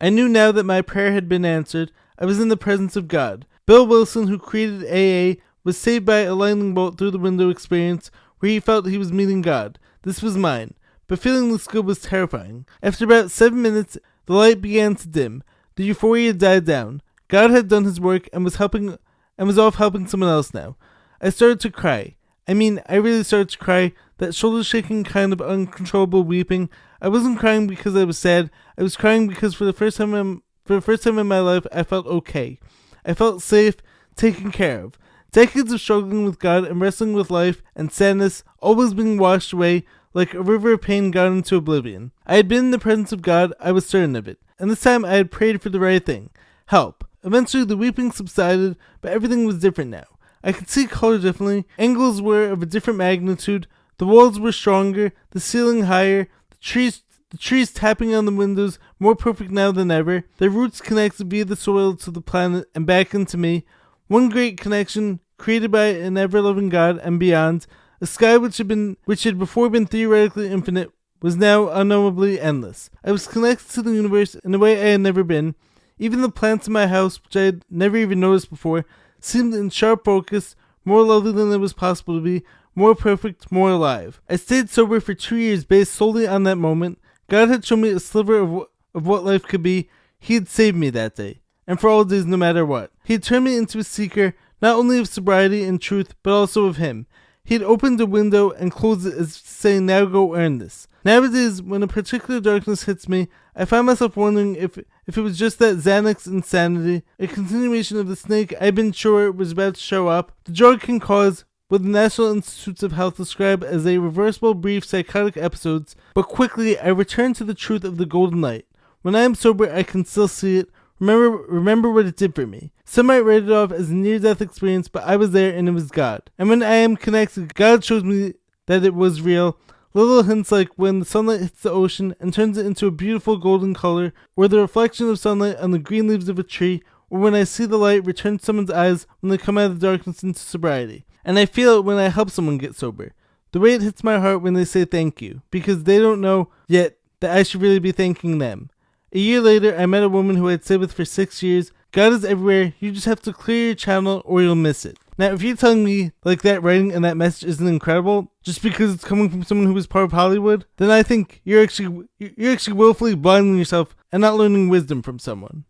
I knew now that my prayer had been answered. I was in the presence of God. Bill Wilson, who created AA, was saved by a lightning bolt through the window experience where he felt he was meeting God. This was mine. But feeling this good was terrifying. After about 7 minutes, the light began to dim. The euphoria died down. God had done his work and was off helping someone else now. I started to cry. I really started to cry, that shoulder-shaking kind of uncontrollable weeping. I wasn't crying because I was sad. I was crying because for the first time in my life, I felt okay. I felt safe, taken care of. Decades of struggling with God and wrestling with life and sadness, always being washed away like a river of pain gone into oblivion. I had been in the presence of God, I was certain of it. And this time I had prayed for the right thing. Help. Eventually the weeping subsided, but everything was different now. I could see color differently. Angles were of a different magnitude. The walls were stronger, the ceiling higher, the trees tapping on the windows more perfect now than ever. Their roots connected via the soil to the planet and back into me. One great connection created by an ever-loving God and beyond. A sky which had before been theoretically infinite was now unknowably endless. I was connected to the universe in a way I had never been. Even the plants in my house, which I had never even noticed before, seemed in sharp focus, more lovely than it was possible to be, more perfect, more alive. I stayed sober for 2 years based solely on that moment. God had shown me a sliver of what life could be. He had saved me that day, and for all days no matter what. He had turned me into a seeker, not only of sobriety and truth, but also of him. He had opened a window and closed it as saying, now go earn this. Nowadays, when a particular darkness hits me, I find myself wondering if it was just that Xanax insanity, a continuation of the snake I had been sure was about to show up. The drug can cause what the National Institutes of Health describe as a reversible brief psychotic episodes, but quickly I return to the truth of the golden light. When I am sober, I can still see it. Remember what it did for me. Some might write it off as a near-death experience, but I was there and it was God. And when I am connected, God shows me that it was real. Little hints like when the sunlight hits the ocean and turns it into a beautiful golden color, or the reflection of sunlight on the green leaves of a tree, or when I see the light return to someone's eyes when they come out of the darkness into sobriety. And I feel it when I help someone get sober. The way it hits my heart when they say thank you, because they don't know yet that I should really be thanking them. A year later, I met a woman who I'd stayed with for 6 years. God is everywhere. You just have to clear your channel or you'll miss it. Now, if you're telling me like that writing and that message isn't incredible, just because it's coming from someone who was part of Hollywood, then I think you're actually willfully blinding yourself and not learning wisdom from someone.